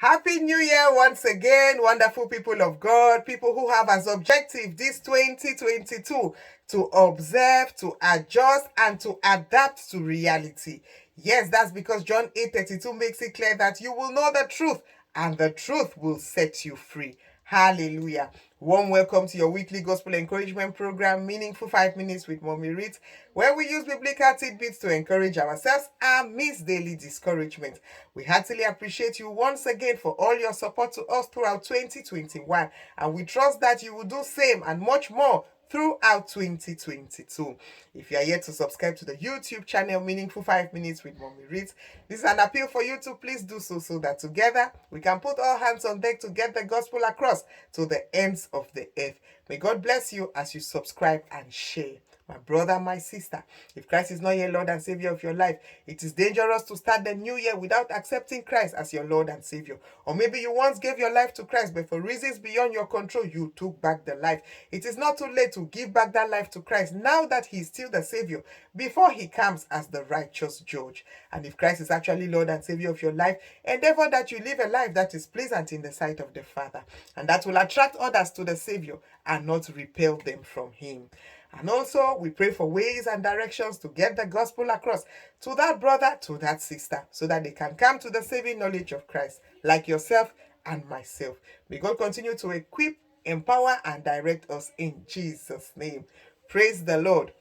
Happy New Year once again, wonderful people of God, people who have as objective this 2022 to observe, to adjust, and to adapt to reality. Yes, that's because John 8:32 makes it clear that you will know the truth, and the truth will set you free. Hallelujah. Warm welcome to your weekly gospel encouragement program, Meaningful 5 Minutes with Mommy Reed, where we use biblical tidbits to encourage ourselves and miss daily discouragement. We heartily appreciate you once again for all your support to us throughout 2021, and we trust that you will do same and much more throughout 2022. If you are yet to subscribe to the YouTube channel Meaningful 5 Minutes with Mommy Reads, this is an appeal for you to please do so that together we can put all hands on deck to get the gospel across to the ends of the earth. May God bless you as you subscribe and share. My brother, my sister, if Christ is not your Lord and Savior of your life, it is dangerous to start the new year without accepting Christ as your Lord and Savior. Or maybe you once gave your life to Christ, but for reasons beyond your control, you took back the life. It is not too late to give back that life to Christ now that He is still the Savior, before He comes as the righteous judge. And if Christ is actually Lord and Savior of your life, endeavor that you live a life that is pleasant in the sight of the Father, and that will attract others to the Savior and not repel them from Him. And also, we pray for ways and directions to get the gospel across to that brother, to that sister, so that they can come to the saving knowledge of Christ, like yourself and myself. May God continue to equip, empower, and direct us in Jesus' name. Praise the Lord.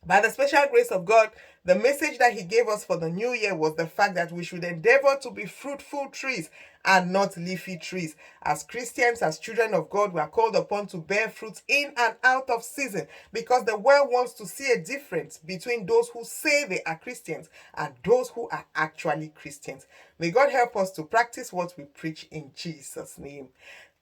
By the special grace of God, the message that He gave us for the new year was the fact that we should endeavor to be fruitful trees and not leafy trees. As Christians, as children of God, we are called upon to bear fruits in and out of season, because the world wants to see a difference between those who say they are Christians and those who are actually Christians. May God help us to practice what we preach in Jesus' name.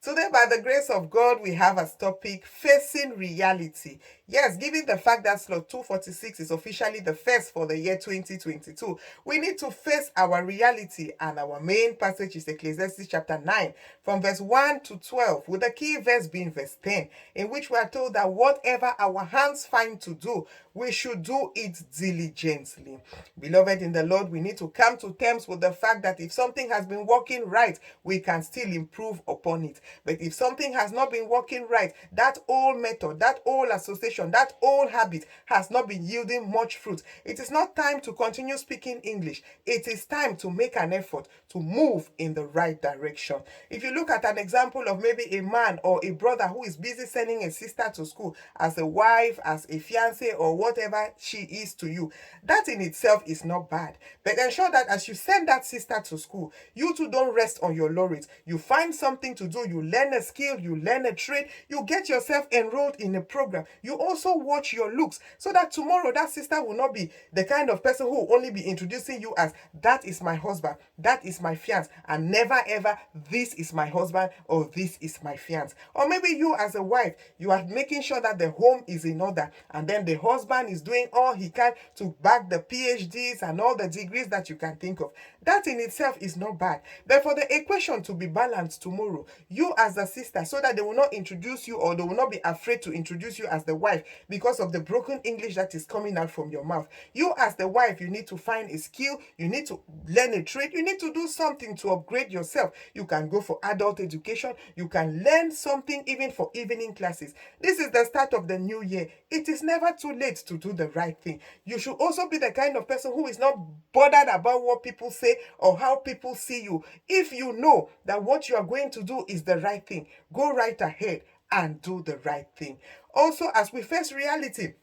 Today, by the grace of God, we have as topic facing reality. Yes, given the fact that slot 246 is officially the first for the year 2022, we need to face our reality, and our main passage is Ecclesiastes chapter 9 from verse 1 to 12, with the key verse being verse 10, in which we are told that whatever our hands find to do, we should do it diligently. Beloved in the Lord, we need to come to terms with the fact that if something has been working right, we can still improve upon it. But if something has not been working right, that old method, that old association, that old habit has not been yielding much fruit, it is not time to continue speaking English. It is time to make an effort to move in the right direction. If you look at an example of maybe a man or a brother who is busy sending a sister to school as a wife, as a fiancé, or whatever she is to you, that in itself is not bad. But ensure that as you send that sister to school, you too don't rest on your laurels. You find something to do, you learn a skill, you learn a trade, you get yourself enrolled in a program. You also watch your looks, so that tomorrow that sister will not be the kind of person who will only be introducing you as, that is my husband, that is my fiance, and never ever, this is my husband or this is my fiance. Or maybe you as a wife, you are making sure that the home is in order, and then the husband is doing all he can to back the PhDs and all the degrees that you can think of. That in itself is not bad. But for the equation to be balanced tomorrow, you as a sister, so that they will not introduce you, or they will not be afraid to introduce you as the wife because of the broken English that is coming out from your mouth. You as the wife, you need to find a skill, you need to learn a trade, you need to do something to upgrade yourself. You can go for adult education, you can learn something even for evening classes. This is the start of the new year. It is never too late to do the right thing. You should also be the kind of person who is not bothered about what people say or how people see you. If you know that what you are going to do is the right thing, go right ahead and do the right thing. Also, as we face reality,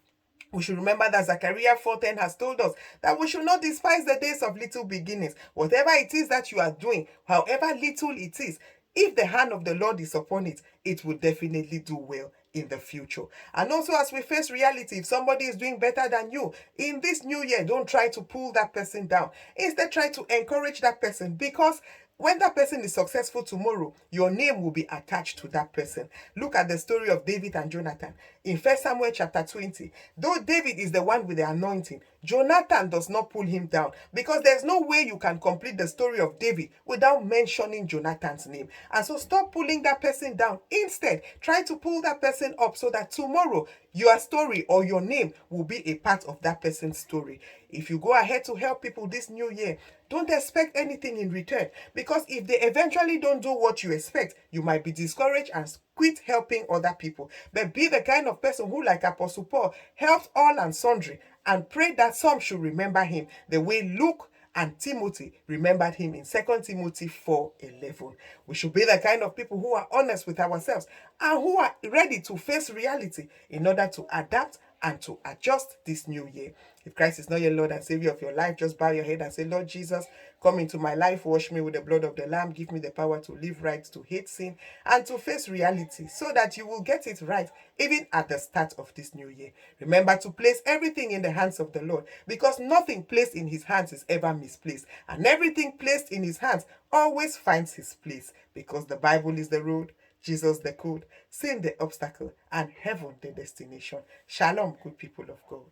we should remember that Zechariah 4:10 has told us that we should not despise the days of little beginnings. Whatever it is that you are doing, however little it is, if the hand of the Lord is upon it, it will definitely do well in the future. And also, as we face reality, if somebody is doing better than you in this new year, don't try to pull that person down. Instead, try to encourage that person, because when that person is successful tomorrow, your name will be attached to that person. Look at the story of David and Jonathan in 1 Samuel chapter 20. Though David is the one with the anointing, Jonathan does not pull him down, because there's no way you can complete the story of David without mentioning Jonathan's name. And so stop pulling that person down. Instead, try to pull that person up so that tomorrow your story or your name will be a part of that person's story. If you go ahead to help people this new year, don't expect anything in return, because if they eventually don't do what you expect, you might be discouraged and quit helping other people. But be the kind of person who, like Apostle Paul, helped all and sundry and prayed that some should remember him the way Luke and Timothy remembered him in 2 Timothy 4:11. We should be the kind of people who are honest with ourselves and who are ready to face reality in order to adapt and to adjust this new year. If Christ is not your Lord and Savior of your life, just bow your head and say, Lord Jesus, come into my life, wash me with the blood of the Lamb, give me the power to live right, to hate sin, and to face reality so that you will get it right even at the start of this new year. Remember to place everything in the hands of the Lord, because nothing placed in his hands is ever misplaced, and everything placed in his hands always finds his place, because the Bible is the road, Jesus the code, sin the obstacle, and heaven the destination. Shalom, good people of God.